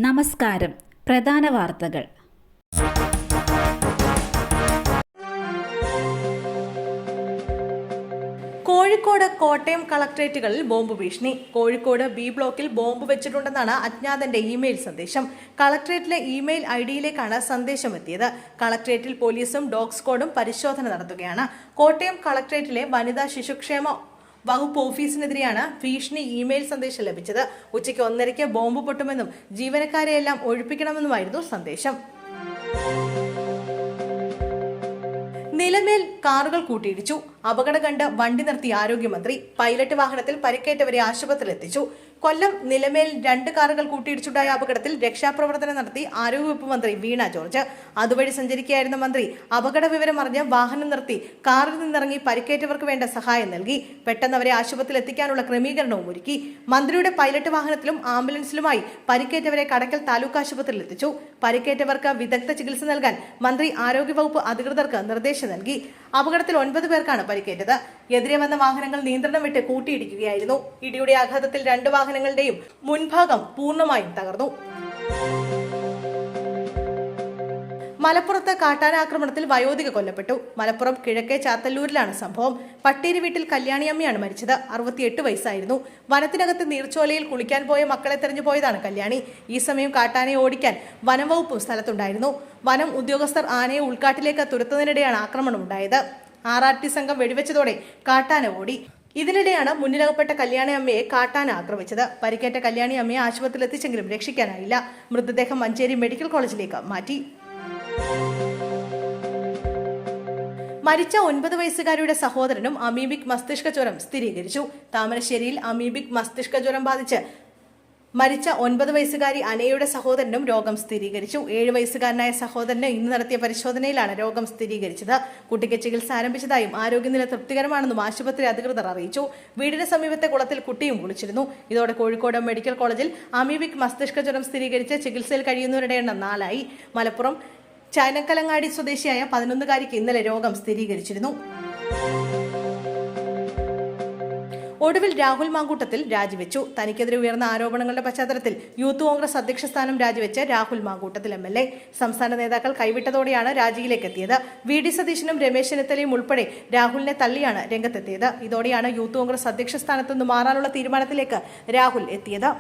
നമസ്കാരം. പ്രധാന വാർത്തകൾ. കോഴിക്കോട്, കോട്ടയം കളക്ടറേറ്റുകളിൽ ബോംബ് ഭീഷണി. കോഴിക്കോട് ബി ബ്ലോക്കിൽ ബോംബ് വെച്ചിട്ടുണ്ടെന്നാണ് അജ്ഞാതന്റെ ഇമെയിൽ സന്ദേശം. കളക്ടറേറ്റിലെ ഇമെയിൽ ഐഡിയിലേക്കാണ് സന്ദേശം എത്തിയത്. കളക്ടറേറ്റിൽ പോലീസും ഡോഗ് സ്ക്വാഡും പരിശോധന നടത്തുകയാണ്. കോട്ടയം കളക്ടറേറ്റിലെ വനിതാ ശിശുക്ഷേമ വകുപ്പ് ഓഫീസിനെതിരെയാണ് ഭീഷണി ഇമെയിൽ സന്ദേശം ലഭിച്ചത്. ഉച്ചയ്ക്ക് 1:30 ബോംബ് പൊട്ടുമെന്നും ജീവനക്കാരെയെല്ലാം ഒഴിപ്പിക്കണമെന്നുമായിരുന്നു സന്ദേശം. നിലമേൽ കാറുകൾ കൂട്ടിയിടിച്ചു. അപകടം കണ്ട് വണ്ടി നിർത്തി ആരോഗ്യമന്ത്രി. പൈലറ്റ് വാഹനത്തിൽ പരിക്കേറ്റവരെ ആശുപത്രിയിൽ എത്തിച്ചു. കൊല്ലം നിലമേൽ 2 കാറുകൾ കൂട്ടിയിടിച്ചുണ്ടായ അപകടത്തിൽ രക്ഷാപ്രവർത്തനം നടത്തി ആരോഗ്യവകുപ്പ് മന്ത്രി വീണ ജോർജ്. അതുവഴി സഞ്ചരിക്കുകയായിരുന്ന മന്ത്രി അപകട വിവരം അറിഞ്ഞ് വാഹനം നിർത്തി കാറിൽ നിന്നിറങ്ങി പരിക്കേറ്റവർക്ക് വേണ്ട സഹായം നൽകി. പെട്ടെന്ന് അവരെ ആശുപത്രിയിൽ എത്തിക്കാനുള്ള ക്രമീകരണവും ഒരുക്കി. മന്ത്രിയുടെ പൈലറ്റ് വാഹനത്തിലും ആംബുലൻസിലുമായി പരിക്കേറ്റവരെ കടക്കൽ താലൂക്ക് ആശുപത്രിയിൽ എത്തിച്ചു. പരിക്കേറ്റവർക്ക് വിദഗ്ധ ചികിത്സ നൽകാൻ മന്ത്രി ആരോഗ്യവകുപ്പ് അധികൃതർക്ക് നിർദ്ദേശം നൽകി. അപകടത്തിൽ 9 പേർക്കാണ് പരിക്കേറ്റത്. എതിരെ വന്ന വാഹനങ്ങൾ നിയന്ത്രണം വിട്ട് കൂട്ടിയിടിക്കുകയായിരുന്നു. ഇടിയുടെ ആഘാതത്തിൽ 2 വാഹനങ്ങളുടെയും മുൻഭാഗം പൂർണ്ണമായും തകർന്നു. മലപ്പുറത്ത് കാട്ടാനാക്രമണത്തിൽ വയോധിക കൊല്ലപ്പെട്ടു. മലപ്പുറം കിഴക്കേ ചാത്തല്ലൂരിലാണ് സംഭവം. പട്ടേരി വീട്ടിൽ കല്യാണിയമ്മയാണ് മരിച്ചത്. 68 വയസ്സായിരുന്നു. വനത്തിനകത്ത് നീർച്ചോലയിൽ കുളിക്കാൻ പോയ മക്കളെ തെരഞ്ഞു പോയതാണ് കല്യാണി. ഈ സമയം കാട്ടാനയെ ഓടിക്കാൻ വനംവകുപ്പും സ്ഥലത്തുണ്ടായിരുന്നു. വനം ഉദ്യോഗസ്ഥർ ആനയെ ഉൾക്കാട്ടിലേക്ക് തുരത്തുന്നതിനിടെയാണ് ആക്രമണം ഉണ്ടായത്. RRT സംഘം വെടിവെച്ചതോടെ കാട്ടാന ഓടി. ഇതിനിടെയാണ് മുന്നിലകപ്പെട്ട കല്യാണി അമ്മയെ കാട്ടാന ആക്രമിച്ചത്. പരിക്കേറ്റ കല്യാണി അമ്മയെ ആശുപത്രിയിൽ എത്തിച്ചെങ്കിലും രക്ഷിക്കാനായില്ല. മൃതദേഹം മഞ്ചേരി മെഡിക്കൽ കോളേജിലേക്ക് മാറ്റി. മരിച്ച 9 വയസ്സുകാരിയുടെ സഹോദരനും അമീബിക് മസ്തിഷ്ക ജ്വരം സ്ഥിരീകരിച്ചു. താമരശ്ശേരിയിൽ അമീബിക് മസ്തിഷ്ക ജ്വരം ബാധിച്ച് മരിച്ച 9 വയസ്സുകാരി അനയുടെ സഹോദരനും രോഗം സ്ഥിരീകരിച്ചു. 7 വയസ്സുകാരനായ സഹോദരന് ഇന്ന് നടത്തിയ പരിശോധനയിലാണ് രോഗം സ്ഥിരീകരിച്ചത്. കുട്ടിക്ക് ചികിത്സ ആരംഭിച്ചതായും ആരോഗ്യനില തൃപ്തികരമാണെന്നും ആശുപത്രി അധികൃതർ അറിയിച്ചു. വീടിന് സമീപത്തെ കുളത്തിൽ കുട്ടിയും കുളിച്ചിരുന്നു. ഇതോടെ കോഴിക്കോട് മെഡിക്കൽ കോളേജിൽ അമീബിക് മസ്തിഷ്ക ജ്വരം സ്ഥിരീകരിച്ച് ചികിത്സയിൽ കഴിയുന്നവരുടെ എണ്ണം 4 മലപ്പുറം ചൈനക്കലങ്ങാടി സ്വദേശിയായ 11-കാരിക്ക് ഇന്നലെ രോഗം സ്ഥിരീകരിച്ചിരുന്നു. ഒടുവിൽ രാഹുൽ മാങ്കൂട്ടത്തിൽ രാജിവെച്ചു. തനിക്കെതിരെ ഉയർന്ന ആരോപണങ്ങളുടെ പശ്ചാത്തലത്തിൽ യൂത്ത് കോൺഗ്രസ് അധ്യക്ഷ സ്ഥാനം രാജിവെച്ച് രാഹുൽ മാങ്കൂട്ടത്തിൽ MLA. സംസ്ഥാന നേതാക്കൾ കൈവിട്ടതോടെയാണ് രാജിയിലേക്ക് എത്തിയത്. VD സതീശനും രമേശ് ചെന്നിത്തലയും ഉൾപ്പെടെ രാഹുലിനെ തള്ളിയാണ് രംഗത്തെത്തിയത്. ഇതോടെയാണ് യൂത്ത് കോൺഗ്രസ് അധ്യക്ഷ സ്ഥാനത്തുനിന്ന് മാറാനുള്ള തീരുമാനത്തിലേക്ക് രാഹുൽ എത്തിയത്.